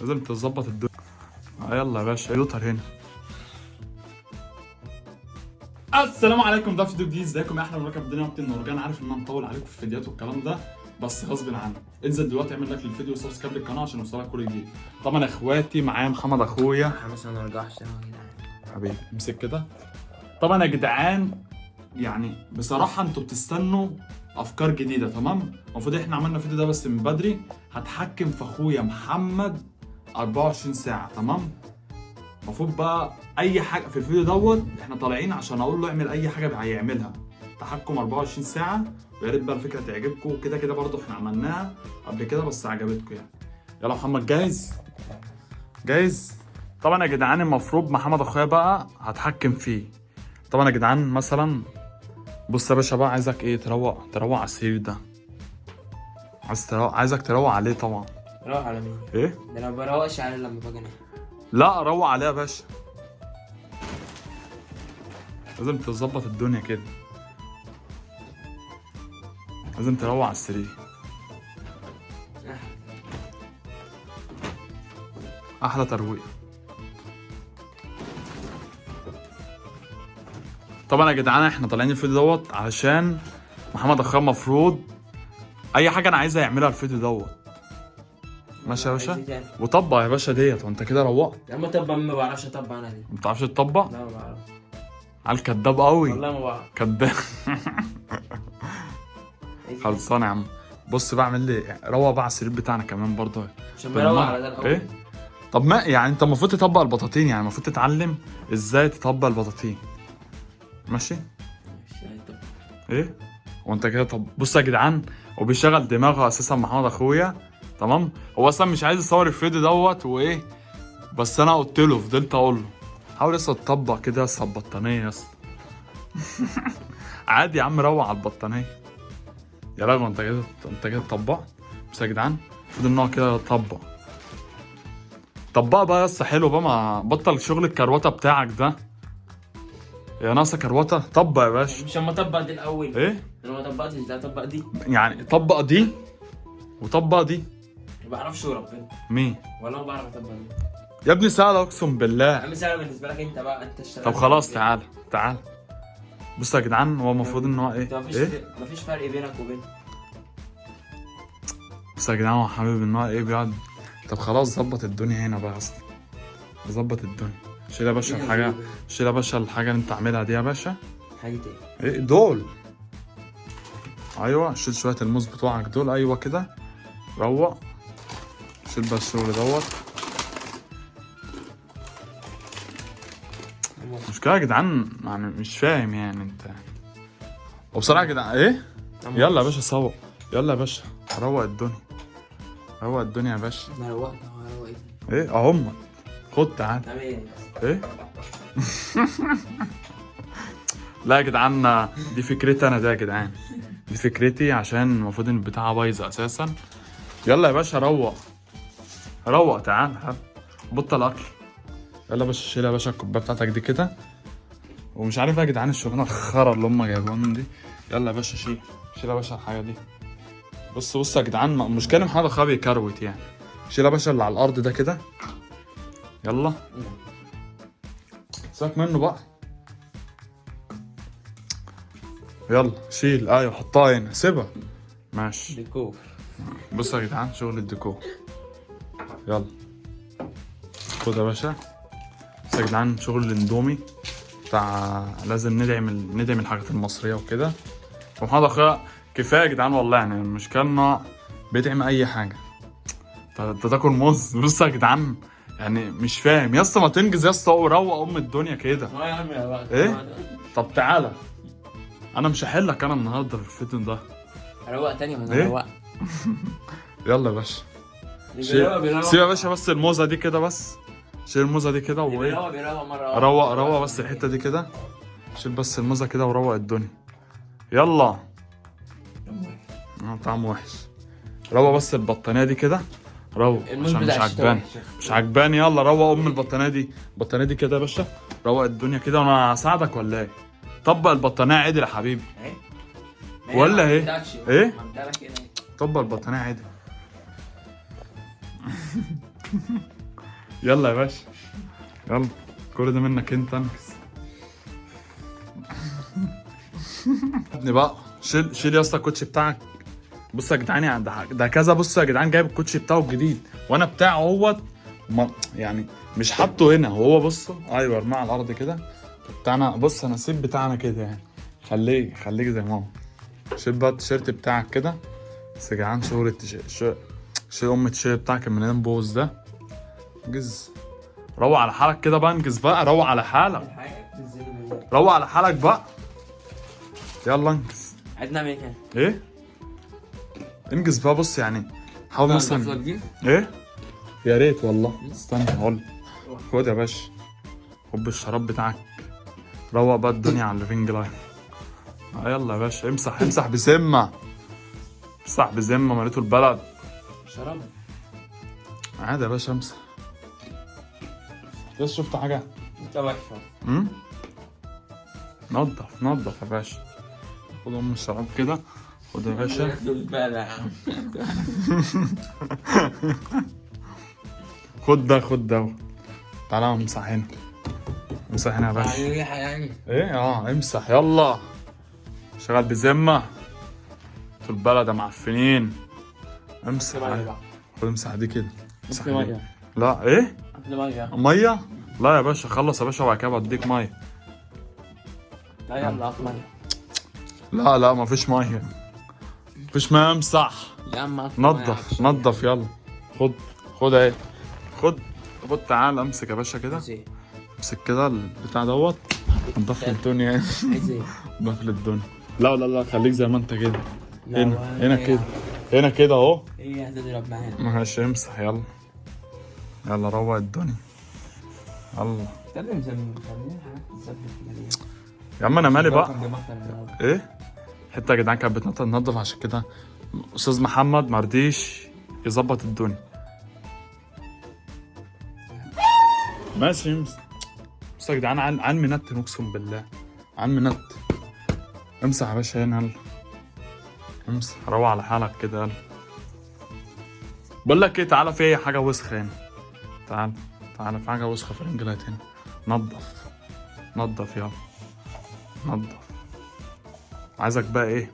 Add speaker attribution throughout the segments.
Speaker 1: لازم تظبط الدنيا. يلا يا باشا يوتر هنا. السلام عليكم، ده فيديو جديد. ازيكم يا احلى مركب الدنيا وقت النورجان. عارف ان انا مطول عليكم في الفيديوهات والكلام ده، بس غصب عني. انزل دلوقتي اعمل لايك للفيديو وسبسكرايب للقناه عشان يوصلك كل جديد. طبعا اخواتي معايا محمد اخويا.
Speaker 2: حماس ما نرجعش يا جدعان.
Speaker 1: حبيبي امسك كده. طبعا يا جدعان يعني بصراحه انتوا بتستنوا افكار جديده، تمام؟ المفروض احنا عملنا فيديو ده بس من بدري. هتحكم في اخويا محمد 24 ساعه، تمام؟ المفروض بقى اي حاجه في الفيديو دوت احنا طالعين عشان اقول له اعمل اي حاجه هيعملها. تحكم 24 ساعه، ويا ريت بقى الفكره تعجبكم. كده كده برضه احنا عملناها قبل كده بس عجبتكم يعني. يلا محمد جاهز؟ جاهز؟ طبعا يا جدعان المفروض محمد اخويا بقى هتحكم فيه. طبعا يا جدعان مثلا بص يا باشا بقى، عايزك ايه، تروق على السرير ده. عايزك تروق عليه طبعا.
Speaker 2: روح على مين؟
Speaker 1: ايه؟
Speaker 2: ده انا ما بروقش عليه لما باجي انام.
Speaker 1: لا روق عليه يا باشا، لازم تظبط الدنيا كده. لازم تروق على السرير. احلى ترويق. طبعا يا جدعان احنا طالعين الفيديو دوت علشان محمد اخويا المفروض اي حاجه انا عايزها يعملها الفيديو دوت. ماشي يا باشا؟ وطبق يا باشا ديت، وانت كده روقت.
Speaker 2: لما طبق ما بعرفش اطبق انا دي.
Speaker 1: ما بتعرفش تطبق؟
Speaker 2: لا ما بعرف.
Speaker 1: على الكداب قوي.
Speaker 2: والله ما بعرف.
Speaker 1: كداب. خلصان يا عم. بص بقى اعمل لي روق بقى على السرير بتاعنا كمان برضه
Speaker 2: عشان بروق على ده الاول.
Speaker 1: ايه؟ طب ما يعني انت المفروض تطبق البطاطين، يعني المفروض تتعلم ازاي تطبق البطاطين. ماشي؟ ايه؟ وانت كده. طب بص يا جدعان، وبيشغل دماغه اساسا محمد اخويا، تمام؟ هو اصلا مش عايز يصور الفيديو دوت وايه، بس انا قلت له، فضلت اقول له حاول لسه تطبق كده يا البطانيه يا اسطى. عادي يا عم، روق على البطانيه. يا راجل انت كده طبقت. بس يا جدعان المفروض ان هو كده يطبق. طبق بقى يا اسطى، حلو بقى، ما بطل شغل الكروته بتاعك ده. يا ناقصه كروته. طبق يا باشا.
Speaker 2: مش لما اطبق دي الاول.
Speaker 1: ايه؟
Speaker 2: انا ما طبقتش ده، اطبق دي.
Speaker 1: يعني طبق دي وطبق دي.
Speaker 2: ما بعرفش وربنا.
Speaker 1: مين؟
Speaker 2: ولا ما بعرف اطبق دي.
Speaker 1: يا ابني سهله اقسم بالله.
Speaker 2: عم سهله بالنسبه لك انت بقى، انت اشتغلت.
Speaker 1: طب خلاص تعال. بص يا جدعان، هو المفروض ان هو ايه؟
Speaker 2: مفيش فرق بينك وبين.
Speaker 1: بص يا جدعان، هو حابب ان هو ايه بيقعد. طب خلاص ظبط الدنيا هنا بقى اصلا. ظبط الدنيا. شيل يا باشا الحاجه، شيل يا باشا الحاجه اللي انت عاملها دي يا باشا.
Speaker 2: حاجه
Speaker 1: ايه دول؟ ايوه شيل شويه الموز بتوعك دول، ايوه كده روق. شيل بقى الشغل دوت. مشكلة يا جدعان يعني مش فاهم يعني انت. وبصراحة يا جدعان ايه؟ يلا يا باشا صوت. يلا يا باشا روق الدنيا. روق الدنيا يا باشا.
Speaker 2: انا روقت اهو.
Speaker 1: ايه اهم. خد تعال. ايه؟ لا يا جدعان دي فكرتي انا، ده يا جدعان دي فكرتي، عشان المفروض ان البتاعة بايظة اساسا. يلا يا باشا روق تعال. بطل اكل. يلا يا باشا شيل يا باشا الكوبايه بتاعتك دي كده. ومش عارف يا جدعان الشغلانه الخرا اللي هم جايبوها دي. يلا يا باشا شيل يا باشا الحاجه دي. بص يا جدعان، مشكله محمد اخويا بيكروت يعني. شيل يا باشا اللي على الارض ده كده. يلا سيبك منه بقى. يلا شيل. ايوه حطها هنا، سيبها. ماشي.
Speaker 2: ديكور.
Speaker 1: بص يا جدعان شغل الديكور. يلا خد يا باشا. بس يا جدعان شغل الاندومي بتاع، لازم ندعم الحاجات المصريه وكده. ومحمد اخويا كفايه يا جدعان والله، يعني المشكله انه بيدعم اي حاجه. انت تاكل موز. بص يا جدعان يعني مش فاهم يا اسطى، ما تنجز يا اسطى وروق الدنيا كده.
Speaker 2: يا عم يا بقى.
Speaker 1: ايه؟ طب تعالى، انا مش هحلك انا النهارده في الفيديو ده.
Speaker 2: روق تاني ما
Speaker 1: إيه؟
Speaker 2: انا روق.
Speaker 1: يلا يا باشا سيب يا باشا بس الموزه دي كده بس. شيل الموزه دي كده
Speaker 2: بيروق مره.
Speaker 1: روق بس الحته دي كده. شيل بس الموزه كده وروق الدنيا. يلا. طعم وحش. روق بس البطانيه دي كده. روق عشان مش عجباني. يلا روق البطانيه دي كده يا باشا. روق الدنيا كده وانا هساعدك ولا ايه؟ طبق البطانيه عدل يا حبيبي. ولا ايه؟ ايه؟ طبق البطانيه عدل. يلا يا باشا يلا، كل ده منك انت، انكس. ابني بقى شيل يا اسطى الكوتشي بتاعك. بص يا جدعان يعني ده كذا. بص يا جدعان جايب الكوتشي بتاعه الجديد وانا بتاعه اهوت، يعني مش حاطه هنا. هو بص ايوه ارميه على الارض كده بتاعنا. بص انا سيب بتاعنا كده يعني، خليك زي ما هو. شيل بقى التيشيرت بتاعك كده. بس يا جدعان شغل التيشيرت، شيل التيشيرت بتاعك من البوز ده. انجز، روق على حالك كده بقى. انجز بقى، روق على حالك، روق على حالك بقى. يلا انجز.
Speaker 2: عايز نعمل ايه كده؟
Speaker 1: ايه؟ انجز بقى. بص يعني حاول مثلا ايه؟ يا ريت والله. استنى هقول. خد يا باشا، خد الشراب بتاعك، روق بقى الدنيا على الرينج لاين. يلا يا باشا امسح بذمه، امسح بذمه، مليته البلد.
Speaker 2: شراب
Speaker 1: عادي يا باشا امسح. بس شفت حاجه؟
Speaker 2: انت وحشه.
Speaker 1: نضف يا باشا. خد الشراب كده، خد يا باشا. خد ده. تعالى امسح هنا، امسح هنا يا باشا. ايه امسح يلا. شغال بذمه في البلد يا معفنين. امسح. خد امسح دي كده. امسح دي. لا ايه؟ ميه؟ لا يا باشا خلص يا باشا وبعد كده بديك ميه.
Speaker 2: لا يلا ميه.
Speaker 1: لا مفيش ميه، مفيش ميه. امسح
Speaker 2: يا عم
Speaker 1: نضف يلا. خد اهي، خد تعالى امسك يا باشا كده. امسك كده البتاع دوت. نضف لي الدنيا يعني.
Speaker 2: عايز ايه؟
Speaker 1: نضف لي الدنيا. لا خليك زي ما انت كده. هنا كده اهو.
Speaker 2: ايه هتضرب معانا؟
Speaker 1: ماشي امسح يلا روق الدنيا يلا. يا عم انا مالي بقى. ايه حته يا جدعان كانت بتنضف، عشان كده استاذ محمد مرضيش يظبط الدنيا. ماشي بس يا جدعان عن منت، اقسم بالله عن منت. امسح يا باشا هنا يلا، امسح روق على حالك كده يلا. بقول لك ايه، تعالى في حاجه وسخه هنا. تعالى في حاجه وسخه في الرنجلات هنا. نضف يلا، نضف. عايزك بقى ايه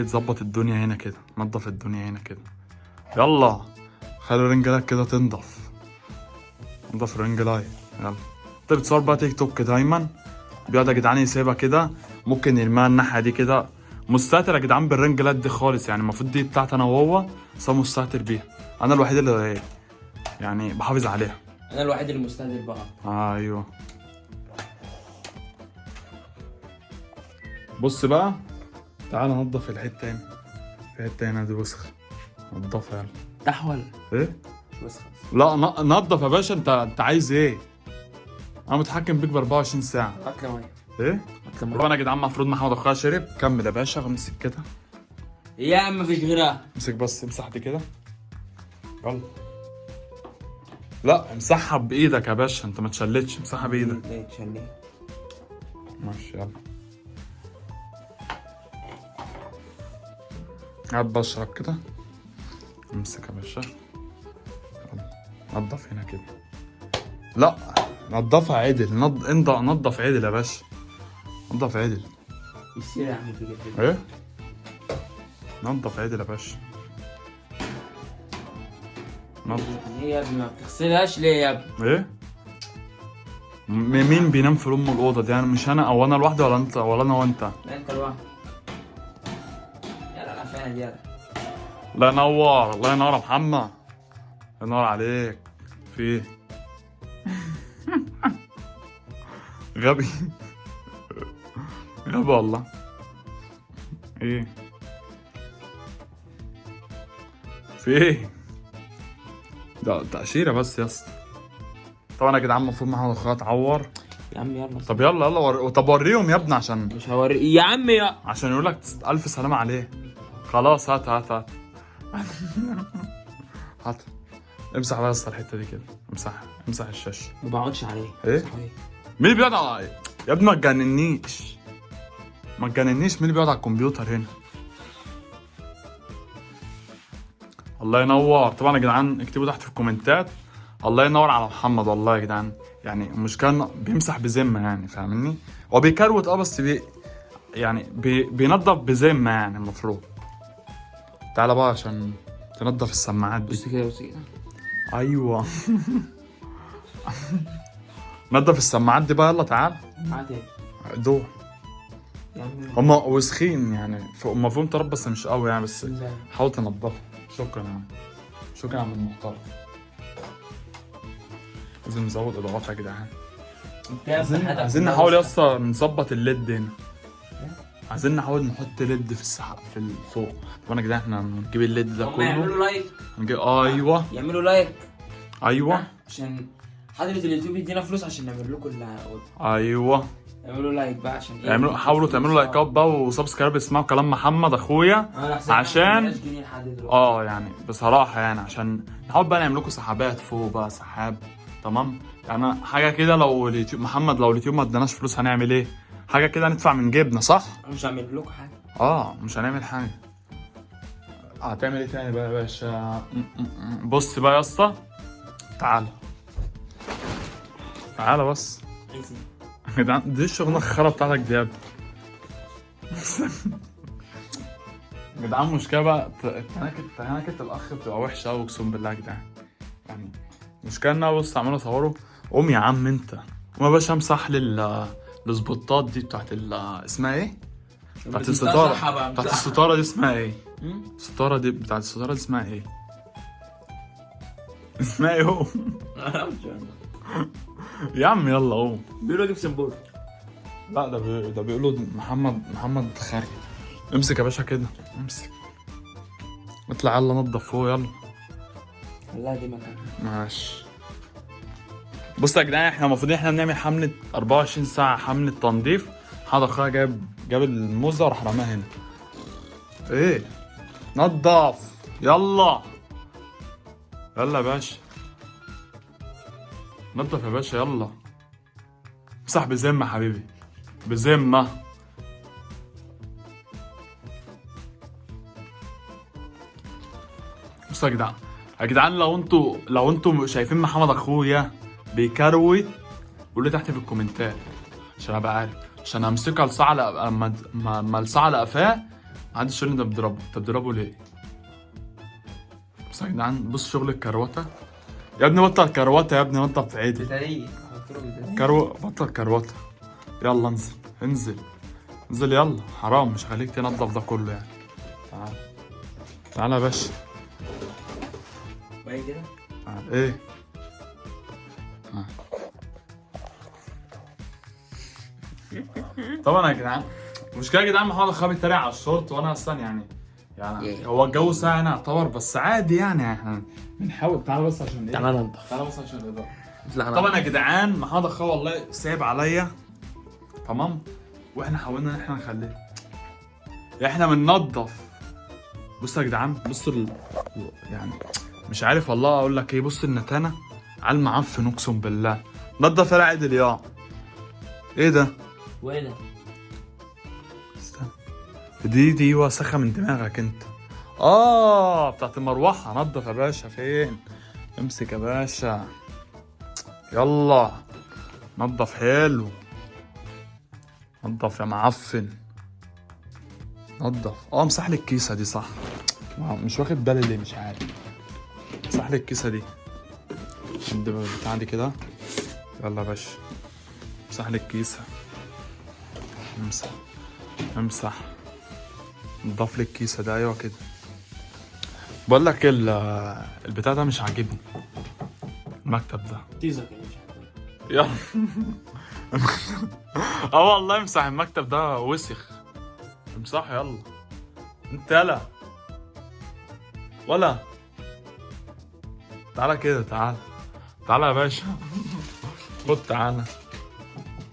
Speaker 1: تظبط الدنيا هنا كده. نضف الدنيا هنا كده يلا. خلي الرنجلات كده تنضف. نضف الرنجلاي يلا. انت بتصور بقى تيك توك دايما، بيقعد يا جدعان يسيبها كده، ممكن يرميها الناحيه دي كده. مستهتر يا جدعان بالرنجلات دي خالص يعني. المفروض دي بتاعتي انا وهو، بس هو مستهتر بيها. انا الوحيد اللي يعني بحافظ عليها.
Speaker 2: انا الوحيد اللي مستهدف بقى.
Speaker 1: ايوه. بص بقى، تعالى نضف الحته هنا. في حته هنا دي وسخه، نضفها يلا.
Speaker 2: تحول
Speaker 1: ايه؟
Speaker 2: مش وسخه.
Speaker 1: لا نضف يا باشا. انت عايز ايه؟ انا متحكم بيك ب 24 ساعه.
Speaker 2: اكل ميه.
Speaker 1: ايه؟ طبعا يا جدعان المفروض محمد اخويا شرب. كمل يا باشا، امسك كده.
Speaker 2: يا عم مفيش غيرها.
Speaker 1: امسك بس، امسح دي كده يلا. لا امسحها بايدك يا باشا، انت ما تشلتش. امسحها بايدك.
Speaker 2: ليه تشلي؟
Speaker 1: ماشي يلا. هات بشرب كده. امسك يا باشا يلا. نضف هنا كده. لا نضفها عدل. نضف عدل يا باشا. نضف عدل.
Speaker 2: يصير يا عم في كده.
Speaker 1: ايه؟ نضف عدل يا باشا.
Speaker 2: ليه يا ابني ما بتغسلهاش ليه يا ابني؟
Speaker 1: ايه؟ مين بينام في ام الاوضه دي؟ يعني مش انا او انا لوحدي ولا انت ولا انا وانت؟
Speaker 2: لا انت لوحدك. يلا العفانه دي يلا.
Speaker 1: الله ينور، الله ينور يا محمد. الله ينور عليك. في ايه؟ غبي. غبي والله. ايه؟ في ايه؟ ده تأشيرة بس يا اسطى. طبعا يا جدعان المفروض محمد اخويا اتعور.
Speaker 2: يا عم يلا.
Speaker 1: طب يلا طب وريهم يا ابني عشان
Speaker 2: مش هوري يا عم
Speaker 1: عشان يقول لك الف سلامة عليه. خلاص هات هات. امسح بقى يا الحتة دي كده. امسح الشاشة.
Speaker 2: ما بقعدش عليه.
Speaker 1: ايه؟ مين اللي بيقعد على يا ابني؟ ما تجننيش مين اللي بيقعد على الكمبيوتر هنا؟ الله ينور. طبعا يا جدعان اكتبوا تحت في الكومنتات الله ينور على محمد. والله يا جدعان يعني المشكله بيمسح بذمه يعني، فاهمني؟ هو بيكروت بس بينظف بذمه يعني المفروض. تعالى بقى عشان تنظف السماعات دي.
Speaker 2: بص كده بص كده.
Speaker 1: ايوه. نظف السماعات دي بقى، يلا تعال.
Speaker 2: عادي
Speaker 1: دول
Speaker 2: يا عم.
Speaker 1: هما وسخين يعني، هما فيهم تراب بس مش قوي يعني، بس
Speaker 2: لا.
Speaker 1: حاول تنضفهم. شكرا يا عم، شكرا يا عم المحترم. لازم نزود اضاءات يا جدعان. عايزين نحاول يا اسطى نظبط الليد هنا. عايزين نحاول نحط ليد في السحاب في فوق. طبعا يا جدعان احنا هنجيب الليد ده
Speaker 2: هم
Speaker 1: كله.
Speaker 2: يعملوا لايك.
Speaker 1: هنجيب ايوه
Speaker 2: يعملوا لايك
Speaker 1: ايوه
Speaker 2: عشان حضرة اليوتيوب يدينا فلوس عشان نعمل لكم
Speaker 1: ايوه.
Speaker 2: اعملوا لايك بقى عشان ايه؟
Speaker 1: حاولوا تعملوا لايكات بقى وسبسكرايب، اسمعوا كلام محمد اخويا عشان يعني بصراحه يعني عشان نحاول بقى نعمل لكم سحابات فوق بقى، سحاب تمام يعني. حاجه كده لو اليوتيوب محمد، لو اليوتيوب ما اداناش فلوس هنعمل ايه؟ حاجه كده ندفع من جيبنا، صح؟
Speaker 2: مش هعمل لكم حاجه.
Speaker 1: مش هنعمل حاجه. هتعمل ايه تاني بقى يا باشا؟ بص بقى يا اسطى، تعالى تعالى بس يا جدعان. دي الشغلانه الخرا بتاعتك دي يا ابني. يا جدعان مشكله بقى تناكت الاخ بتبقى وحشه قوي اقسم بالله يا جدعان. يعني المشكله ان انا بص عمال اصوره. قوم يا عم انت، قوم يا باشا امسح لي السبوتات دي بتاعت اسمها ايه؟ بتاعت الستاره. بتاعت الستاره دي اسمها ايه؟ الستاره دي بتاعت الستاره دي اسمها ايه؟ اسمها ايه هو؟ يا عم يلا قوم.
Speaker 2: بيقولوا جبسن بورد.
Speaker 1: لا ده بيقولوا محمد خارج. امسك يا باشا كده، امسك اطلع يلا نضف فوق يلا.
Speaker 2: والله دي مكان
Speaker 1: ماشي. بص يا جدعان احنا المفروض احنا بنعمل حملة 24 ساعة حملة تنظيف. حاضر اخويا جاب الموزة وراح رماها هنا. ايه نضف يلا يلا يا باشا، نضف يا باشا يلا. امسح بذمة حبيبي، بذمة. بصوا يا جدعان لو انتوا شايفين محمد اخويا بيكروت قولوا لي تحت في الكومنتات عشان ابقى عارف، عشان امسكها الساعه لما الساعه لقفاه محدش يقول لي ده بضربه. انت بتضربه ليه؟ بص يا جدعان، بص شغل الكروته يا ابني. بطل كروته يا ابني، نضف في عيدي. بطل كروته. يلا انزل يلا، حرام مش هخليك تنضف ده كله يعني. تعال يا باشا.
Speaker 2: باين كده؟
Speaker 1: ايه؟ طبعا يا جدعان المشكله يا جدعان محمد اخويا بيتريق على الشورت، وانا اصلا يعني هو الجو ساعة هنا يعتبر، بس عادي يعني احنا بنحاول. تعالى بس عشان ايه؟ تعالى بس عشان الاضاءه. طبعا يا جدعان محمد اخويا والله سايب عليا تمام، واحنا حاولنا ان احنا نخليه احنا بننضف. بصوا يا جدعان، بصوا يعني مش عارف والله اقول لك ايه. بص النتانه على المعفن اقسم بالله. نضف يا عادل يا ايه ده؟
Speaker 2: وين؟
Speaker 1: استنى، دي وسخه من دماغك انت. بتاعت المروحه. نضف يا باشا. فين؟ امسك يا باشا يلا، نضف حلو. نضف يا معفن، نضف. امسح لي الكيسه دي صح، مش واخد بالي ليه مش عارف. امسح لي الكيسه دي عند البتاع دي كده. يلا يا باشا امسح لي الكيسه. امسح نضف لي الكيسه ده. ايوه كده. بقول لك البتاع ده مش عاجبني، المكتب ده.
Speaker 2: تيزك
Speaker 1: يلا. والله امسح المكتب ده وسخ. امسحه يلا انت. يلا ولا تعالى كده، تعالى يا باشا. خد تعالى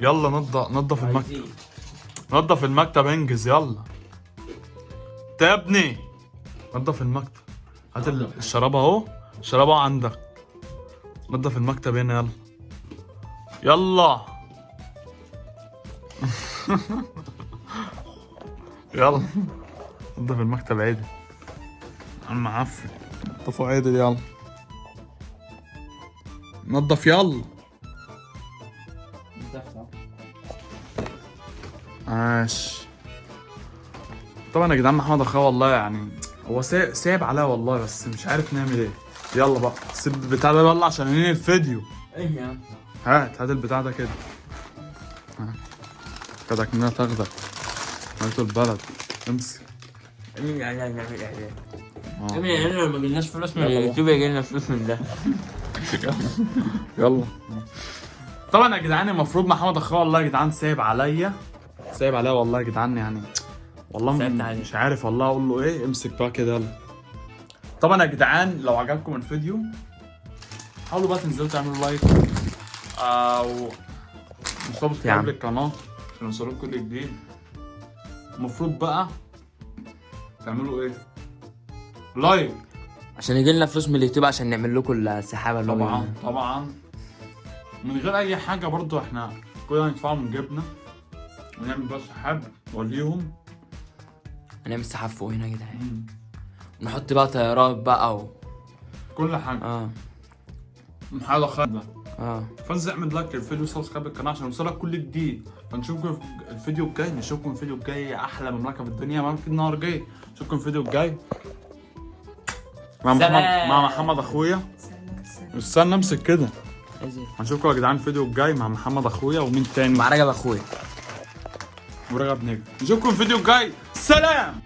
Speaker 1: يلا. نضف المكتب. نضف المكتب انجز يلا. انت يا ابني نضف المكتب. هات الشراب اهو، الشراب عندك. نضف المكتب هنا يلا. يلا نضف المكتب عادي. انا معفن. طفوا عيدل يلا. نضف يلا. ماشي. طبعا يا جدعان محمد اخويا والله يعني هو سايب عليا والله، بس مش عارف نعمل ايه. يلا بقى سيب البتاع ده يلا عشان ننهي الفيديو.
Speaker 2: ايه يا عم؟
Speaker 1: هات البتاع ده كده. كده كنا تاخدك هاتوا البلد. امسك.
Speaker 2: لو ما جبناش فلوس من اليوتيوب يجي لنا فلوس من ده.
Speaker 1: يلا. طبعا يا جدعان المفروض محمد اخويا والله يا جدعان سايب عليا والله يا جدعان يعني والله مش عارف والله اقول له ايه. امسك بقى كده يلا. طبعا يا جدعان لو عجبكم الفيديو حاولوا بقى تنزلوا تعملوا لايك او سبسكرايب للقناه عشان يوصلكم كل جديد. المفروض بقى تعملوا ايه؟ لايك
Speaker 2: عشان يجي لنا فلوس من اليوتيوب عشان نعمل لكم السحابه اللي
Speaker 1: طبعا من غير اي حاجه برضو احنا كلنا ندفعوا من جيبنا ونعمل بقى سحاب نوريهم.
Speaker 2: هنعمل سحاب فوق هنا يا جدعان، نحط بقى طيارات بقى
Speaker 1: كل حاجه. محل خد فانزل اعمل لايك للفيديو وسبسكرايب للقناه عشان يوصلك كل جديد. فنشوفكم الفيديو الجاي، نشوفكم الفيديو الجاي احلى مملكه في الدنيا مملكه النهار جاي. نشوفكم الفيديو الجاي مع محمد اخويا. استنى امسك كده. هنشوفكم يا جدعان الفيديو الجاي مع محمد اخويا ومين تاني؟
Speaker 2: مع رجب اخويا
Speaker 1: ورجب نجم. نشوفكم الفيديو الجاي. سلام.